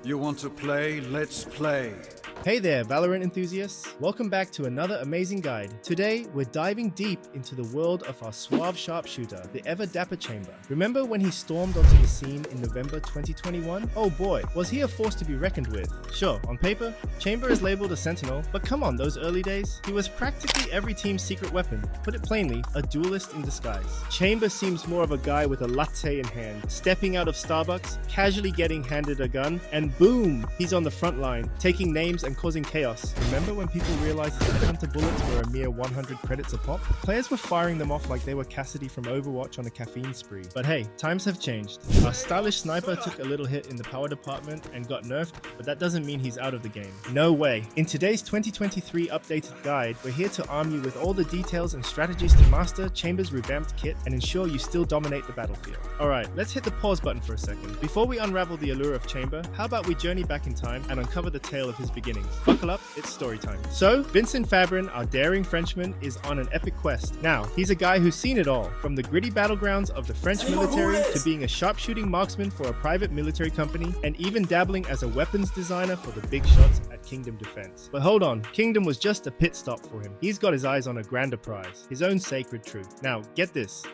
You want to play? Let's play. Hey there, Valorant enthusiasts! Welcome back to another amazing guide. Today, we're diving deep into the world of our suave sharpshooter, the ever dapper Chamber. Remember when he stormed onto the scene in November 2021? Oh boy, was he a force to be reckoned with. Sure, on paper, Chamber is labeled a sentinel, but come on, those early days? He was practically every team's secret weapon. Put it plainly, a duelist in disguise. Chamber seems more of a guy with a latte in hand, stepping out of Starbucks, casually getting handed a gun, and boom, he's on the front line, taking names and causing chaos. Remember when people realized his hunter bullets were a mere 100 credits a pop? Players were firing them off like they were Cassidy from Overwatch on a caffeine spree. But hey, times have changed. Our stylish sniper took a little hit in the power department and got nerfed, but that doesn't mean he's out of the game. No way. In today's 2023 updated guide, we're here to arm you with all the details and strategies to master Chamber's revamped kit and ensure you still dominate the battlefield. Alright, let's hit the pause button for a second. Before we unravel the allure of Chamber, how about we journey back in time and uncover the tale of his beginnings? Buckle up, it's story time. So, Vincent Fabrin, our daring Frenchman, is on an epic quest. Now, he's a guy who's seen it all, from the gritty battlegrounds of the French military to being a sharpshooting marksman for a private military company, and even dabbling as a weapons designer for the big shots at Kingdom Defense. But hold on, Kingdom was just a pit stop for him. He's got his eyes on a grander prize, his own sacred truth. Now, get this.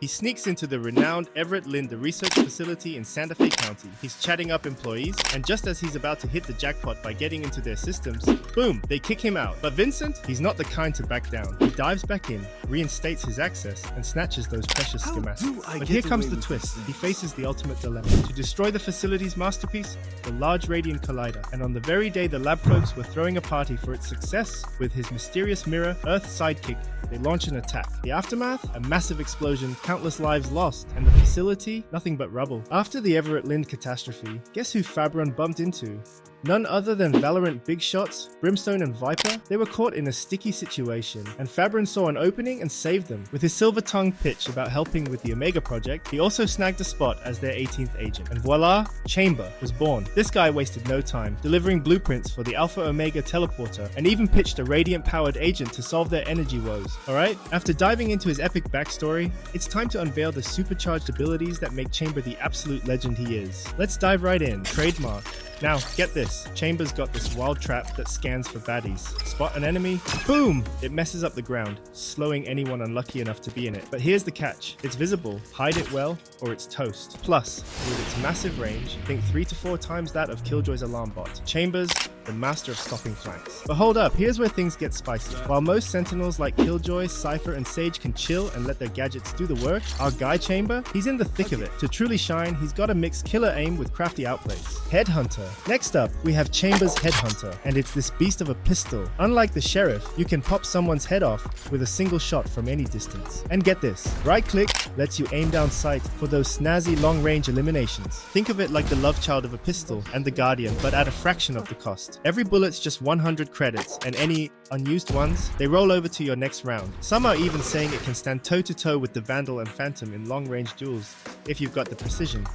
He sneaks into the renowned Everett Lind, the research facility in Santa Fe County. He's chatting up employees, and just as he's about to hit the jackpot by getting into their systems, boom, they kick him out. But Vincent, he's not the kind to back down. He dives back in, reinstates his access, and snatches those precious schematics. But here comes the twist. He faces the ultimate dilemma. To destroy the facility's masterpiece, the Large Radiant Collider. And on the very day the lab folks were throwing a party for its success, with his mysterious mirror, Earth sidekick, they launch an attack. The aftermath? A massive explosion, countless lives lost, and the facility? Nothing but rubble. After the Everett Lind catastrophe, guess who Fabron bumped into? None other than Valorant big shots, Brimstone and Viper. They were caught in a sticky situation, and Fabron saw an opening and saved them. With his silver-tongued pitch about helping with the Omega project, he also snagged a spot as their 18th agent. And voila, Chamber was born. This guy wasted no time, delivering blueprints for the Alpha Omega teleporter, and even pitched a Radiant-powered agent to solve their energy woes. Alright, after diving into his epic backstory, it's time to unveil the supercharged abilities that make Chamber the absolute legend he is. Let's dive right in. Trademark. Now, get this. Chamber's got this wild trap that scans for baddies. Spot an enemy, boom! It messes up the ground, slowing anyone unlucky enough to be in it. But here's the catch. It's visible, hide it well, or it's toast. Plus, with its massive range, think 3 to 4 times that of Killjoy's alarm bot. Chamber's the master of stopping flanks. But hold up, here's where things get spicy. While most sentinels like Killjoy, Cypher, and Sage can chill and let their gadgets do the work, our guy Chamber, he's in the thick of it. To truly shine, he's got to mix killer aim with crafty outplays. Headhunter. Next up, we have Chamber's Headhunter, and it's this beast of a pistol. Unlike the Sheriff, you can pop someone's head off with a single shot from any distance. And get this, right-click lets you aim down sight for those snazzy long-range eliminations. Think of it like the love child of a pistol and the Guardian, but at a fraction of the cost. Every bullet's just 100 credits, and any unused ones, they roll over to your next round. Some are even saying it can stand toe-to-toe with the Vandal and Phantom in long-range duels, if you've got the precision.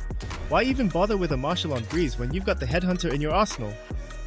Why even bother with a Marshal on Breeze when you've got the Headhunter in your arsenal?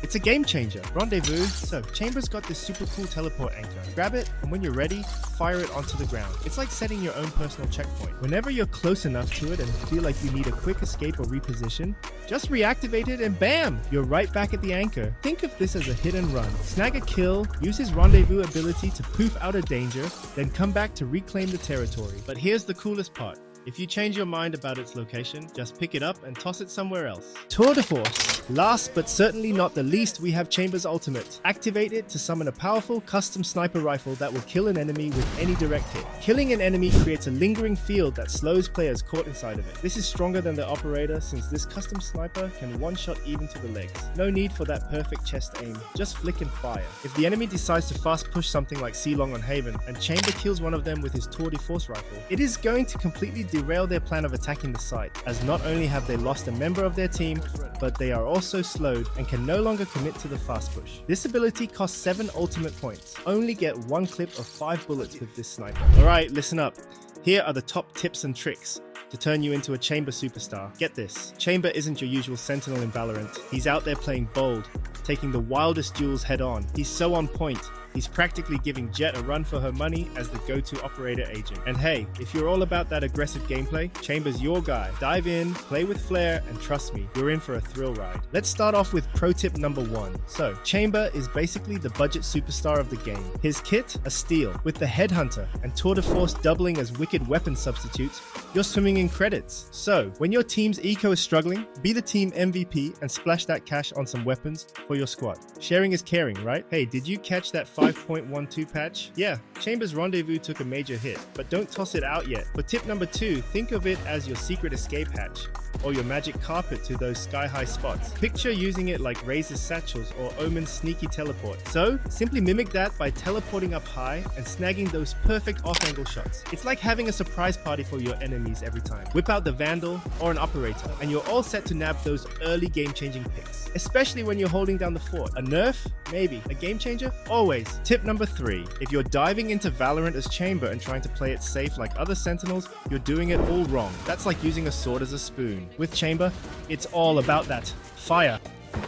It's a game changer. Rendezvous. So, Chamber's got this super cool teleport anchor. Grab it, and when you're ready, fire it onto the ground. It's like setting your own personal checkpoint. Whenever you're close enough to it and feel like you need a quick escape or reposition, just reactivate it and bam! You're right back at the anchor. Think of this as a hit and run. Snag a kill, use his rendezvous ability to poof out a danger, then come back to reclaim the territory. But here's the coolest part. If you change your mind about its location, just pick it up and toss it somewhere else. Tour de force. Last but certainly not the least, we have Chamber's ultimate. Activate it to summon a powerful custom sniper rifle that will kill an enemy with any direct hit. Killing an enemy creates a lingering field that slows players caught inside of it. This is stronger than the operator since this custom sniper can one-shot even to the legs. No need for that perfect chest aim, just flick and fire. If the enemy decides to fast push something like C-Long on Haven, and Chamber kills one of them with his tour de force rifle, it is going to completely derail their plan of attacking the site, as not only have they lost a member of their team, but they are also slowed and can no longer commit to the fast push. This ability costs 7 ultimate points. Only get 1 clip of 5 bullets with this sniper. Alright, listen up. Here are the top tips and tricks to turn you into a Chamber superstar. Get this. Chamber isn't your usual sentinel in Valorant. He's out there playing bold, taking the wildest duels head on. He's so on point he's practically giving Jet a run for her money as the go-to operator agent. And hey, if you're all about that aggressive gameplay, Chamber's your guy. Dive in, play with flair, and trust me, you're in for a thrill ride. Let's start off with pro tip number 1. So, Chamber is basically the budget superstar of the game. His kit, a steal. With the Headhunter and Tour de Force doubling as wicked weapon substitutes, you're swimming in credits. So, when your team's eco is struggling, be the team MVP and splash that cash on some weapons for your squad. Sharing is caring, right? Hey, did you catch that 5.12 patch? Yeah, Chamber's Rendezvous took a major hit, but don't toss it out yet. For tip number 2, think of it as your secret escape hatch, or your magic carpet to those sky-high spots. Picture using it like Razor's satchels or Omen's sneaky teleport. So, simply mimic that by teleporting up high and snagging those perfect off-angle shots. It's like having a surprise party for your enemies every time. Whip out the Vandal or an Operator, and you're all set to nab those early game-changing picks. Especially when you're holding down the fort. A nerf? Maybe. A game changer? Always. Tip number 3. If you're diving into Valorant as Chamber and trying to play it safe like other Sentinels, you're doing it all wrong. That's like using a sword as a spoon. With Chamber, it's all about that fire.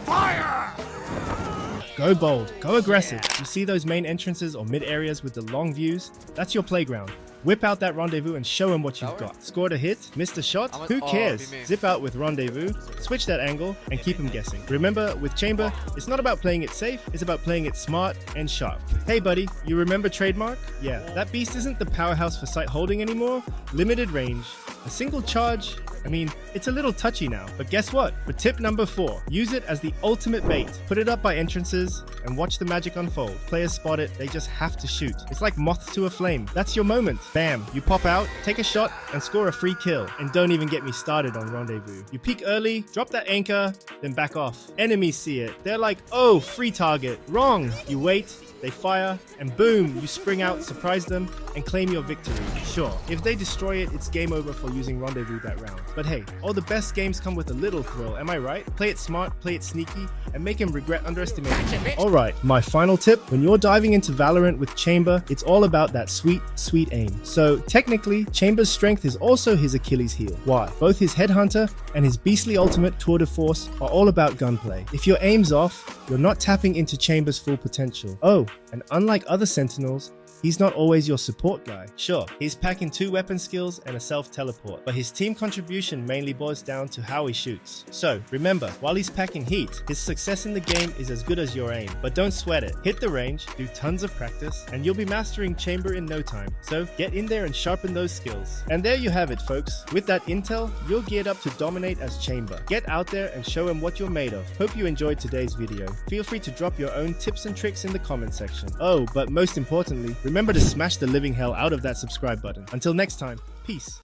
Fire! Go bold, go aggressive. You see those main entrances or mid areas with the long views? That's your playground. Whip out that Rendezvous and show him what you've got. Scored a hit? Missed a shot? Who cares? Zip out with Rendezvous, switch that angle, and keep him guessing. Remember, with Chamber, it's not about playing it safe, it's about playing it smart and sharp. Hey buddy, you remember Trademark? Yeah, that beast isn't the powerhouse for sight holding anymore. Limited range, a single charge. I mean, it's a little touchy now, but guess what? For tip number 4, use it as the ultimate bait. Put it up by entrances and watch the magic unfold. Players spot it, they just have to shoot. It's like moths to a flame. That's your moment. Bam, you pop out, take a shot, and score a free kill. And don't even get me started on Rendezvous. You peek early, drop that anchor, then back off. Enemies see it. They're like, oh, free target. Wrong. You wait, they fire, and boom, you spring out, surprise them, and claim your victory. Sure, if they destroy it, it's game over for using Rendezvous that round. But hey, all the best games come with a little thrill, am I right? Play it smart, play it sneaky, and make him regret underestimating you. Alright, my final tip, when you're diving into Valorant with Chamber, it's all about that sweet, sweet aim. So technically, Chamber's strength is also his Achilles heel. Why? Both his Headhunter and his beastly ultimate Tour de Force are all about gunplay. If your aim's off, you're not tapping into Chamber's full potential. Oh, and unlike other Sentinels, he's not always your support guy. Sure, he's packing 2 weapon skills and a self-teleport, but his team contribution mainly boils down to how he shoots. So, remember, while he's packing heat, his success in the game is as good as your aim. But don't sweat it. Hit the range, do tons of practice, and you'll be mastering Chamber in no time. So, get in there and sharpen those skills. And there you have it, folks. With that intel, you're geared up to dominate as Chamber. Get out there and show him what you're made of. Hope you enjoyed today's video. Feel free to drop your own tips and tricks in the comment section. Oh, but most importantly, remember to smash the living hell out of that subscribe button. Until next time, peace.